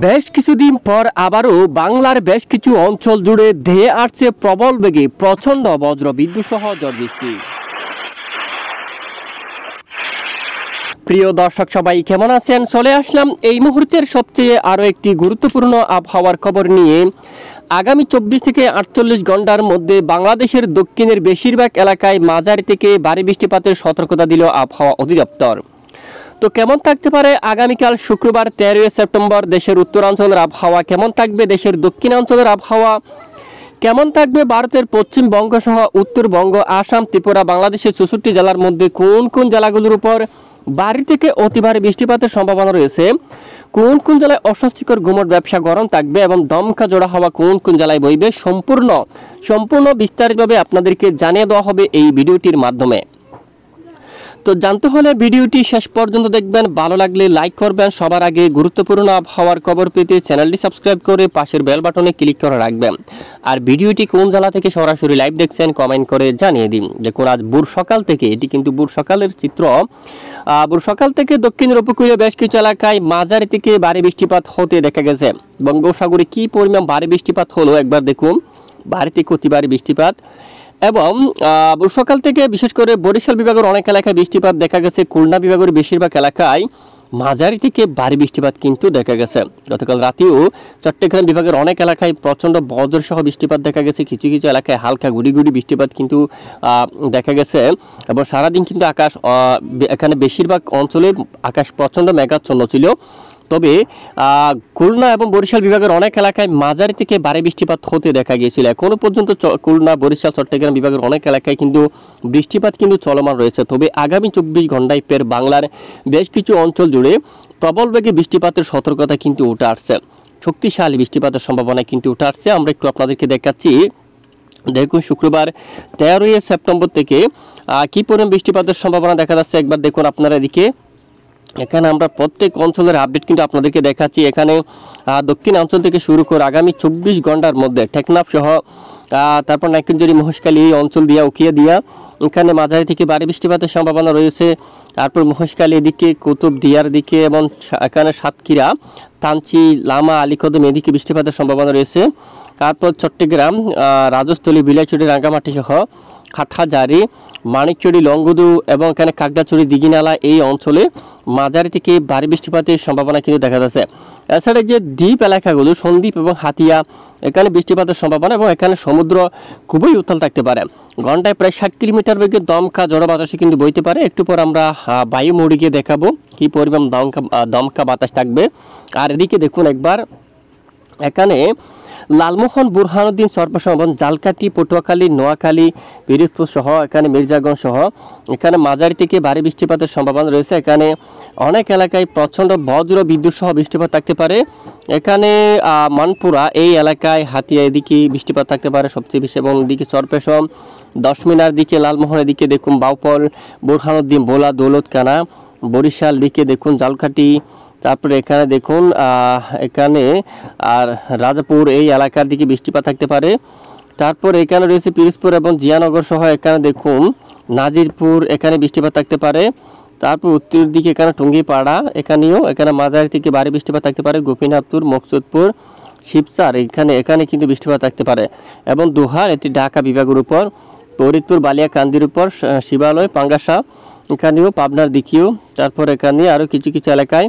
বেশ কিছুদিন পর আবারও বাংলার বেশ কিছু অঞ্চল জুড়ে ধেয়ে আসছে প্রবল বেগে প্রচণ্ড বজ্রবিদ্যুৎ সহ ঝড় বৃষ্টি। প্রিয় দর্শক সবাই কেমন আছেন? চলে আসলাম এই মুহূর্তের সবচেয়ে আরও একটি গুরুত্বপূর্ণ আবহাওয়ার খবর নিয়ে। আগামী 24 থেকে 48 ঘন্টার মধ্যে বাংলাদেশের দক্ষিণের বেশিরভাগ এলাকায় মাঝারি থেকে ভারী বৃষ্টিপাতের সতর্কতা দিল আবহাওয়া অধিদপ্তর। তো কেমন থাকতে পারে আগামীকাল শুক্রবার 13 সেপ্টেম্বর দেশের উত্তরাঞ্চলের আবহাওয়া, কেমন থাকবে দেশের দক্ষিণাঞ্চলের আবহাওয়া, কেমন থাকবে ভারতের পশ্চিমবঙ্গ সহ উত্তরবঙ্গ, আসাম, ত্রিপুরা, বাংলাদেশের 64 জেলার মধ্যে কোন কোন জেলাগুলোর উপর ভারী থেকে অতি ভারী বৃষ্টিপাতের সম্ভাবনা রয়েছে, কোন কোন জেলায় অস্বস্তিকর গুমট ব্যবসা গরম থাকবে এবং দমকা জোড়া হওয়া কোন কোন জেলায় বইবে, সম্পূর্ণ বিস্তারিতভাবে আপনাদেরকে জানিয়ে দেওয়া হবে এই ভিডিওটির মাধ্যমে। তো জানতে হলে ভিডিওটি শেষ পর্যন্ত দেখবেন, ভালো লাগলে লাইক করবেন। সবার আগে গুরুত্বপূর্ণ আবহাওয়ার খবর পেতে চ্যানেলটি সাবস্ক্রাইব করে পাশের বেল বাটনে ক্লিক করে রাখবেন। আর ভিডিওটি কোন জেলা থেকে সরাসরি লাইভ দেখছেন কমেন্ট করে জানিয়ে দিন। দেখুন আজ ভোর সকাল থেকে, এটি কিন্তু ভোর সকালের চিত্র, ভোর সকাল থেকে দক্ষিণের উপকূলীয় বেশ কিছু এলাকায় মাঝারি থেকে ভারী বৃষ্টিপাত হতে দেখা গেছে। বঙ্গোপসাগরে কী পরিমাণ ভারী বৃষ্টিপাত হলো একবার দেখুন, ভারী থেকে অতি ভারী বৃষ্টিপাত। এবং সকাল থেকে বিশেষ করে বরিশাল বিভাগের অনেক এলাকায় বৃষ্টিপাত দেখা গেছে, খুলনা বিভাগের বেশিরভাগ এলাকায় মাঝারি থেকে ভারী বৃষ্টিপাত কিন্তু দেখা গেছে। গতকাল রাতেও চট্টগ্রাম বিভাগের অনেক এলাকায় প্রচণ্ড বজ্রসহ বৃষ্টিপাত দেখা গেছে, কিছু কিছু এলাকায় হালকা গুড়ি বৃষ্টিপাত কিন্তু দেখা গেছে। এবং সারাদিন কিন্তু আকাশ এখানে বেশিরভাগ অঞ্চলে আকাশ প্রচণ্ড মেঘাচ্ছন্ন ছিল। তবে খুলনা এবং বরিশাল বিভাগের অনেক এলাকায় মাঝারি থেকে ভারী বৃষ্টিপাত হতে দেখা গিয়েছিল। এখনও পর্যন্ত খুলনা, বরিশাল, চট্টগ্রাম বিভাগের অনেক এলাকায় কিন্তু বৃষ্টিপাত কিন্তু চলমান রয়েছে। তবে আগামী 24 ঘন্টায় ফের বাংলার বেশ কিছু অঞ্চল জুড়ে প্রবল বেগে বৃষ্টিপাতের সতর্কতা কিন্তু উঠে আসছে, শক্তিশালী বৃষ্টিপাতের সম্ভাবনা কিন্তু উঠে আসছে। আমরা একটু আপনাদেরকে দেখাচ্ছি। দেখুন শুক্রবার 13 সেপ্টেম্বর থেকে কী পরিমাণ বৃষ্টিপাতের সম্ভাবনা দেখা যাচ্ছে একবার দেখুন আপনারা। এখানে আমরা প্রত্যেক অঞ্চলের আপডেট কিন্তু আপনাদেরকে দেখাচ্ছি। এখানে দক্ষিণ অঞ্চল থেকে শুরু করে আগামী 24 ঘন্টার মধ্যে টেকনাফ সহ তারপর নাইকুঞ্জরি, মহেশখালী এই অঞ্চল দিয়া, উকিয়া দিয়া এখানে মাঝারি থেকে ভারী বৃষ্টিপাতের সম্ভাবনা রয়েছে। তারপর মহেশখালী এদিকে, কুতুবদিয়ার দিকে এবং এখানে সাতক্ষীরা, থানচি, লামা, আলীকদম এদিকে বৃষ্টিপাতের সম্ভাবনা রয়েছে। তারপর চট্টগ্রাম, রাজস্থলী, বিলাইচুরি, রাঙ্গামাটি সহ হাটহাজারি, মানিকচুরি, লংগদু এবং এখানে কাকড়াছড়ি, দিঘিনালা এই অঞ্চলে মাঝারি থেকে ভারী বৃষ্টিপাতের সম্ভাবনা কিন্তু দেখা যাচ্ছে। এছাড়া যে দ্বীপ এলাকাগুলো, সন্দ্বীপ এবং হাতিয়া, এখানে বৃষ্টিপাতের সম্ভাবনা এবং এখানে সমুদ্র খুবই উত্তাল থাকতে পারে। ঘন্টায় প্রায় 60 কিলোমিটার বেগে দমকা ঝড়ো বাতাসে কিন্তু বইতে পারে। একটু পর আমরা বায়ু মোড়ে গিয়ে দেখাবো কী পরিমাণ দমকা বাতাস থাকবে। আর এদিকে দেখুন একবার, এখানে লালমোহন, বুরহানুদ্দিন, সর্বসম্ভন, জালকাঠি, পটুয়াখালী, নোয়াখালী, পিরোজপুর সহ এখানে মির্জাগঞ্জ সহ এখানে মাঝারি থেকে ভারী বৃষ্টিপাতের সম্ভাবনা রয়েছে। এখানে অনেক এলাকায় প্রচণ্ড বজ্র বিদ্যুৎ সহ বৃষ্টিপাত থাকতে পারে। এখানে মানপুরা এই এলাকায়, হাতিয়া এদিকে বৃষ্টিপাত থাকতে পারে সবচেয়ে বেশি। এবং এদিকে চরপেশম, 10 মিনার দিকে, লালমোহনের দিকে দেখুন বাউপল, বুরহানুদ্দিন, বোলা, দৌলতকানা, বরিশাল দিকে দেখুন জালকাঠি, তারপরে এখানে দেখুন এখানে আর রাজাপুর এই এলাকার দিকে বৃষ্টিপাত থাকতে পারে। তারপর এখানে রয়েছে পিরোজপুর এবং জিয়ানগর সহ এখানে দেখুন নাজিরপুর, এখানে বৃষ্টিপাত থাকতে পারে। তারপর উত্তর দিকে এখানে টুঙ্গিপাড়া, এখানে মাঝারি থেকে ভারী বৃষ্টিপাত থাকতে পারে। গোপীনাথপুর, মকসুদপুর, শিবসার এখানে কিন্তু বৃষ্টিপাত থাকতে পারে। এবং দোহার, এটি ঢাকা বিভাগের উপর, ফরিদপুর, বালিয়াকান্দির উপর, শিবালয়, পাঙ্গাসা এখানেও, পাবনার দিকেও। তারপর এখানে আরও কিছু কিছু এলাকায়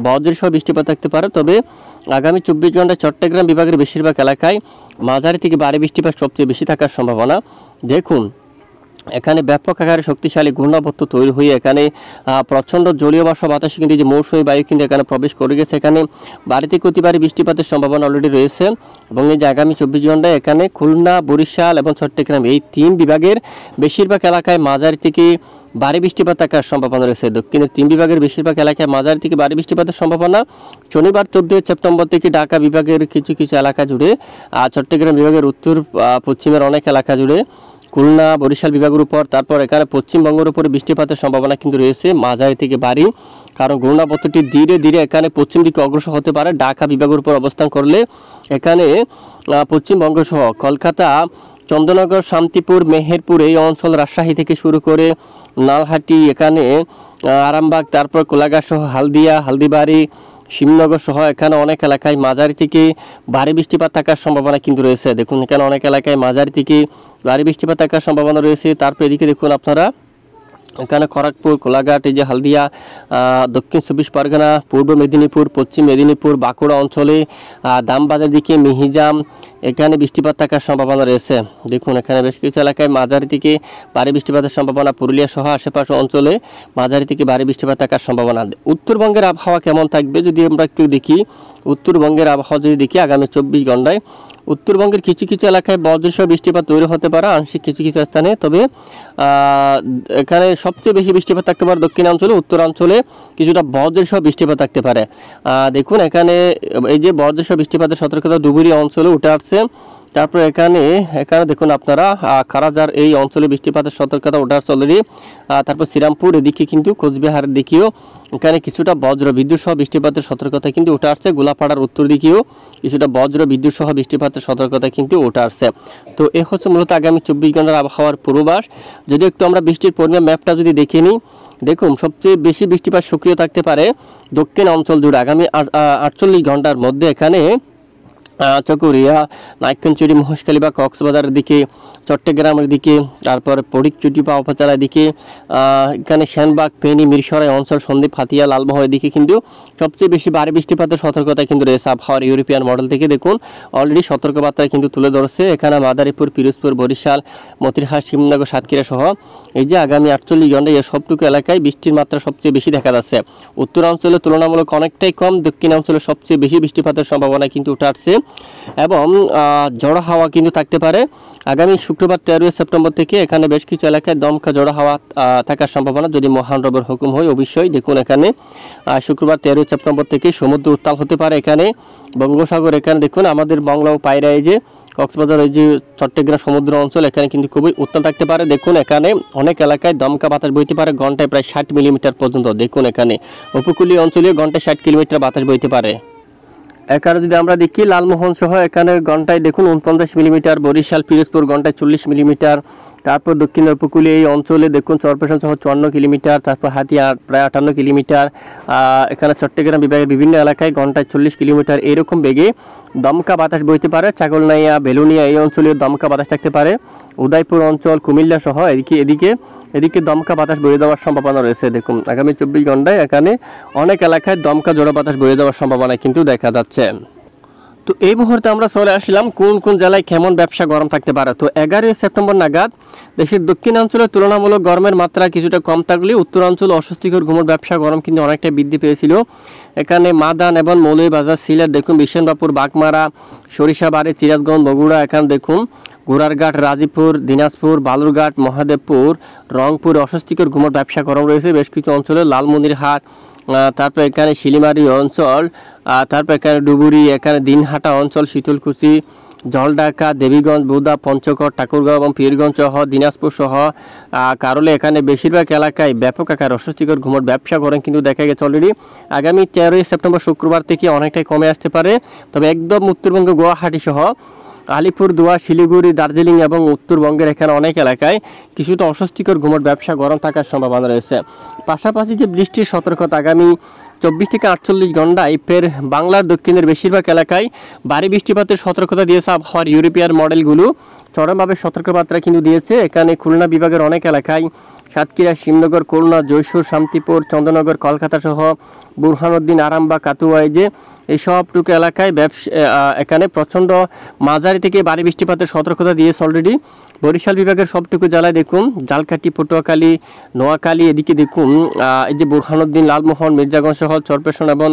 বজ্রসহ বৃষ্টিপাত থাকতে পারে। তবে আগামী 24 ঘন্টায় চট্টগ্রাম বিভাগের বেশিরভাগ এলাকায় মাঝারি থেকে ভারী বৃষ্টিপাত সবচেয়ে বেশি থাকার সম্ভাবনা। দেখুন এখানে ব্যাপক আকারে শক্তিশালী ঘূর্ণাবর্ত তৈরি হয়ে এখানে প্রচণ্ড জলীয় বাষ্প বাতাসে কিন্তু যে মৌসুমী বায়ু কিন্তু এখানে প্রবেশ করে গেছে। এখানে ভারী থেকে অতি ভারী বৃষ্টিপাতের সম্ভাবনা অলরেডি রয়েছে। এবং এই যে আগামী 24 ঘন্টায় এখানে খুলনা, বরিশাল এবং চট্টগ্রাম এই 3 বিভাগের বেশিরভাগ এলাকায় মাঝারি থেকে ভারী বৃষ্টিপাত থাকার সম্ভাবনা রয়েছে। দক্ষিণের 3 বিভাগের বেশিরভাগ এলাকায় মাঝারি থেকে ভারী বৃষ্টিপাতের সম্ভাবনা। শনিবার 14 সেপ্টেম্বর থেকে ঢাকা বিভাগের কিছু কিছু এলাকা জুড়ে, চট্টগ্রাম বিভাগের উত্তর পশ্চিমের অনেক এলাকা জুড়ে, খুলনা, বরিশাল বিভাগের উপর, তারপর এখানে পশ্চিমবঙ্গের উপরে বৃষ্টিপাতের সম্ভাবনা কিন্তু রয়েছে মাঝারি থেকে ভারী। কারণ ঘূর্ণাবর্তটি ধীরে ধীরে এখানে পশ্চিম দিকে অগ্রসর হতে পারে। ঢাকা বিভাগের উপর অবস্থান করলে এখানে পশ্চিমবঙ্গ সহ কলকাতা, চন্দ্রনগর, শান্তিপুর, মেহেরপুর এই অঞ্চল, রাজশাহী থেকে শুরু করে নালহাটি, এখানে আরামবাগ, তারপর কোলাঘাট সহ হালদিয়া, হালদিবাড়ি, শিবনগর সহ এখানে অনেক এলাকায় মাঝারি থেকে ভারী বৃষ্টিপাত থাকার সম্ভাবনা কিন্তু রয়েছে। দেখুন এখানে অনেক এলাকায় মাঝারি থেকে ভারী বৃষ্টিপাত থাকার সম্ভাবনা রয়েছে। তারপর এদিকে দেখুন আপনারা এখানে খড়গপুর, কোলাঘাট, এই যে হালদিয়া, দক্ষিণ 24 পরগনা, পূর্ব মেদিনীপুর, পশ্চিম মেদিনীপুর, বাঁকুড়া অঞ্চলে, দামবাজার দিকে মিহিজাম, এখানে বৃষ্টিপাত থাকার সম্ভাবনা রয়েছে। দেখুন এখানে বেশ কিছু এলাকায় মাঝারি থেকে ভারী বৃষ্টিপাতের সম্ভাবনা, পুরুলিয়া সহ আশেপাশে অঞ্চলে মাঝারি থেকে ভারী বৃষ্টিপাত থাকার সম্ভাবনা। উত্তরবঙ্গের আবহাওয়া কেমন থাকবে যদি আমরা একটু দেখি, উত্তরবঙ্গের আবহাওয়া যদি দেখি আগামী 24 ঘন্টায় উত্তরবঙ্গের কিছু কিছু এলাকায় বজ্রসহ বৃষ্টিপাত তৈরি হতে পারে আংশিক কিছু কিছু স্থানে। তবে এখানে সবচেয়ে বেশি বৃষ্টিপাত থাকতে পারে দক্ষিণাঞ্চলে, উত্তরাঞ্চলে কিছুটা বজ্রসহ বৃষ্টিপাত থাকতে পারে। দেখুন এখানে এই যে বজ্রসহ বৃষ্টিপাতের সতর্কতা ধুবুরি অঞ্চলে উঠে আসছে। তারপর এখানে দেখুন আপনারা খারাজার এই অঞ্চলে বৃষ্টিপাতের সতর্কতা উঠে আসছে অলরেডি। তারপর শ্রীরামপুর এদিকে কিন্তু কোচবিহারের দিকেও এখানে কিছুটা বজ্র বিদ্যুৎ সহ বৃষ্টিপাতের সতর্কতা কিন্তু উঠে আসছে। গোলাপাড়ার উত্তর দিকেও কিছুটা বজ্র বিদ্যুৎ সহ বৃষ্টিপাতের সতর্কতা কিন্তু উঠে আসছে। তো এ হচ্ছে মূলত আগামী 24 ঘন্টার আবহাওয়ার পূর্বাভাস। যদি একটু আমরা বৃষ্টির পরিমাণ ম্যাপটা যদি দেখে নিই, দেখুন সবচেয়ে বেশি বৃষ্টিপাত সক্রিয় থাকতে পারে দক্ষিণ অঞ্চল জুড়ে আগামী 48 ঘন্টার মধ্যে। এখানে চকরিয়া, নাইক্ষ্যংছড়ি, মহেশখালী বা কক্সবাজারের দিকে, চট্টগ্রামের দিকে, তারপর ফটিকছড়ি বা উপজেলার দিকে, এখানে সেনবাগ, ফেনী, মিরসরাই অঞ্চল, সন্দ্বীপ, হাতিয়া, লালমোহরের দিকে কিন্তু সবচেয়ে বেশি ভারী বৃষ্টিপাতের সতর্কতা কিন্তু রয়েছে আবহাওয়ার ইউরোপিয়ান মডেল থেকে। দেখুন অলরেডি সতর্কবার্তায় কিন্তু তুলে ধরছে। এখানে মাদারীপুর, পিরোজপুর, বরিশাল, মতিরহাট, শিবনগর, সাতক্ষীরা সহ এই যে আগামী 48 ঘন্টায় এই সবটুকু এলাকায় বৃষ্টির মাত্রা সবচেয়ে বেশি দেখা যাচ্ছে। উত্তরাঞ্চলে তুলনামূলক অনেকটাই কম, দক্ষিণাঞ্চলে সবচেয়ে বেশি বৃষ্টিপাতের সম্ভাবনা কিন্তু উঠে আসছে এবং ঝড়ো হাওয়া কিন্তু থাকতে পারে। আগামী শুক্রবার 13 সেপ্টেম্বর থেকে এখানে বেশ কিছু এলাকায় দমকা ঝড়ো হাওয়া থাকার সম্ভাবনা, যদি মহান রবের হুকুম হয় অবশ্যই। দেখুন এখানে শুক্রবার 13 সেপ্টেম্বর থেকে সমুদ্র উত্তাল হতে পারে। এখানে বঙ্গোসাগর, এখানে দেখুন আমাদের বাংলা ও পায়রা, এই যে কক্সবাজার, এই যে চট্টগ্রাম সমুদ্র অঞ্চল, এখানে কিন্তু খুবই উত্তাল থাকতে পারে। দেখুন এখানে অনেক এলাকায় দমকা বাতাস বইতে পারে ঘন্টায় প্রায় 60 মিলিমিটার পর্যন্ত। দেখুন এখানে উপকূলীয় অঞ্চলে ঘন্টায় 60 কিলোমিটার বাতাস বইতে পারে। এখানে যদি আমরা দেখি লালমোহন সহ এখানে ঘন্টায় দেখুন 49 মিলিমিটার, বরিশাল, পিরোজপুর ঘন্টায় 40 মিলিমিটার। তারপর দক্ষিণ উপকূলীয় এই অঞ্চলে দেখুন চরপেশন সহ 54 কিলোমিটার, তারপর হাতিয়া প্রায় 58 কিলোমিটার। এখানে চট্টগ্রাম বিভাগের বিভিন্ন এলাকায় ঘন্টায় 40 কিলোমিটার এরকম বেগে দমকা বাতাস বইতে পারে। ছাগলনাইয়া, বেলুনিয়া এই অঞ্চলে দমকা বাতাস থাকতে পারে। উদয়পুর অঞ্চল, কুমিল্লা সহ এদিকে দমকা বাতাস বয়ে দেওয়ার সম্ভাবনা রয়েছে। দেখুন আগামী 24 ঘন্টায় এখানে অনেক এলাকায় দমকা জোড়া বাতাস বয়ে দেওয়ার সম্ভাবনা কিন্তু দেখা যাচ্ছে। তো এই মুহূর্তে আমরা চলে আসলাম কোন কোন জেলায় কেমন ব্যবসা গরম থাকতে পারে। তো 11 সেপ্টেম্বর নাগাদ দেশের দক্ষিণাঞ্চলে তুলনামূলক গরমের মাত্রা কিছুটা কম থাকলে উত্তরাঞ্চলে অস্বস্তিকর ঘুমোর ব্যবসা গরম কিন্তু অনেকটা বৃদ্ধি পেয়েছিল। এখানে মাদান এবং মৌলভীবাজার, সিলেট, দেখুন বিশনবাপুর, বাগমারা, সরিষাবাড়ি, সিরাজগঞ্জ, বগুড়া, এখানে দেখুন গোড়ারঘাট, রাজীপুর, দিনাজপুর, বালুরঘাট, মহাদেবপুর, রংপুর অস্বস্তিকর ঘুমোর ব্যবসা গরম রয়েছে বেশ কিছু অঞ্চলে। লালমনিরহাট, তারপর এখানে শিলিমারি অঞ্চল, তারপর এখানে ডুবুরি, এখানে দিনহাটা অঞ্চল, শীতলকুচি, জলঢাকা, দেবীগঞ্জ, বুদা, পঞ্চগড়, ঠাকুরগাঁও এবং পীরগঞ্জ সহ দিনাজপুর সহ কারলে এখানে বেশিরভাগ এলাকায় ব্যাপক আকার অস্বস্তিকর ঘুমোর ব্যবসা গরম কিন্তু দেখা গেছে অলরেডি। আগামী 13 সেপ্টেম্বর শুক্রবার থেকে অনেকটাই কমে আসতে পারে। তবে একদম উত্তরবঙ্গ গুয়াহাটি সহ আলিপুরদুয়ার, শিলিগুড়ি, দার্জিলিং এবং উত্তরবঙ্গের এখানে অনেক এলাকায় কিছুটা অস্বস্তিকর ঘুমোর ব্যবসা গরম থাকার সম্ভাবনা রয়েছে। পাশাপাশি যে বৃষ্টির সতর্কতা আগামী 24 থেকে 48 ঘন্টায় ফের বাংলার দক্ষিণের বেশিরভাগ এলাকায় ভারী বৃষ্টিপাতের সতর্কতা দিয়েছে আবহাওয়ার ইউরোপিয়ান মডেলগুলো। চরমভাবে সতর্কবার্তা কিন্তু দিয়েছে। এখানে খুলনা বিভাগের অনেক এলাকায়, সাতক্ষীরা, শিবনগর, খুলনা, জয়সুর, শান্তিপুর, চন্দ্রনগর, কলকাতা সহ বুরহানুদ্দিন, আরামবাগ, কাতুয়া, এই যে এই সবটুকু এলাকায় এখানে প্রচণ্ড মাঝারি থেকে ভারী বৃষ্টিপাতের সতর্কতা দিয়েছে অলরেডি। বরিশাল বিভাগের সবটুকু জেলায় দেখুন ঝালকাঠি, পটুয়াখালী, নোয়াখালী, এদিকে দেখুন এই যে বুরহানুদ্দিন, লালমোহন, মির্জাগঞ্জ সহ চরপেশন এবং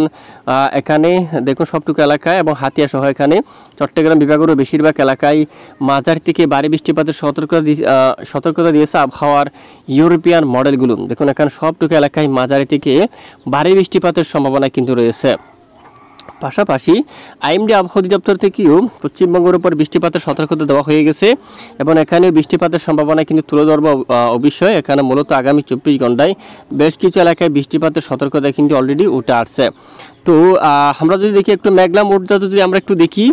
এখানে দেখুন সবটুকু এলাকায় এবং হাতিয়া সহ এখানে চট্টগ্রাম বিভাগেরও বেশিরভাগ এলাকায় মাঝারি থেকে ভারী বৃষ্টিপাতের সতর্কতা দিয়েছে আবহাওয়ার ইউরোপিয়ান মডেলগুলো। দেখুন এখানে সবটুকু এলাকায় মাঝারি থেকে ভারী বৃষ্টিপাতের সম্ভাবনা কিন্তু রয়েছে। পাশাপাশি আইএমডি আবহাওয়া অধিদপ্তর থেকেও পশ্চিমবঙ্গের উপর বৃষ্টিপাতের সতর্কতা দেওয়া হয়ে গেছে এবং এখানে বৃষ্টিপাতের সম্ভাবনা কিন্তু তুলে ধরবো অবশ্যই। এখানে মূলত আগামী 24 ঘন্টায় বেশ কিছু এলাকায় বৃষ্টিপাতের সতর্কতা কিন্তু অলরেডি উঠে আসছে। তো আমরা যদি দেখি একটু মেঘলা মোড়টা যদি আমরা একটু দেখি,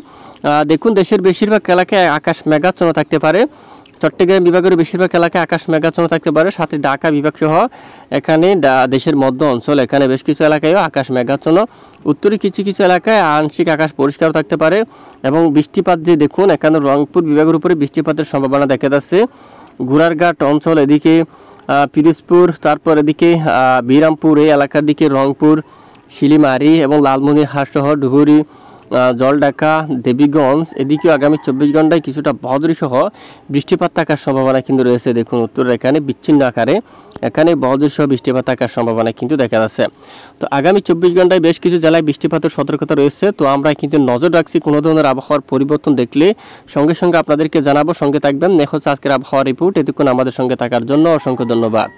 দেখুন দেশের বেশিরভাগ এলাকায় আকাশ মেঘাচ্ছন্ন থাকতে পারে। চট্টগ্রাম বিভাগের বেশিরভাগ এলাকায় আকাশ মেঘাচ্ছন্ন থাকতে পারে, সাথে ঢাকা বিভাগ সহ এখানে দেশের মধ্য অঞ্চল এখানে বেশ কিছু এলাকায়ও আকাশ মেঘাচ্ছন্ন। উত্তরে কিছু কিছু এলাকায় আংশিক আকাশ পরিষ্কার থাকতে পারে এবং বৃষ্টিপাত যে দেখুন এখানে রংপুর বিভাগের উপরে বৃষ্টিপাতের সম্ভাবনা দেখা যাচ্ছে। ঘোড়ারঘাট অঞ্চল এদিকে পিরোজপুর, তারপর এদিকে বিরামপুর এই এলাকার দিকে রংপুর, শিলিমারি এবং লালমনিরহাট সহ ডুবুরি, জলঢাকা, দেবীগঞ্জ এদিকেও আগামী 24 ঘন্টায় কিছুটা বজ্রসহ সহ বৃষ্টিপাত থাকার সম্ভাবনা কিন্তু রয়েছে। দেখুন উত্তরের এখানে বিচ্ছিন্ন আকারে এখানে বজ্রসহ সহ বৃষ্টিপাত থাকার সম্ভাবনা কিন্তু দেখা যাচ্ছে। তো আগামী 24 ঘন্টায় বেশ কিছু জেলায় বৃষ্টিপাতের সতর্কতা রয়েছে। তো আমরা কিন্তু নজর রাখছি কোনো ধরনের আবহাওয়ার পরিবর্তন দেখলে সঙ্গে সঙ্গে আপনাদেরকে জানাবো। সঙ্গে থাকবেন। নেক্সট আজকের আবহাওয়া রিপোর্ট। এতক্ষণ আমাদের সঙ্গে থাকার জন্য অসংখ্য ধন্যবাদ।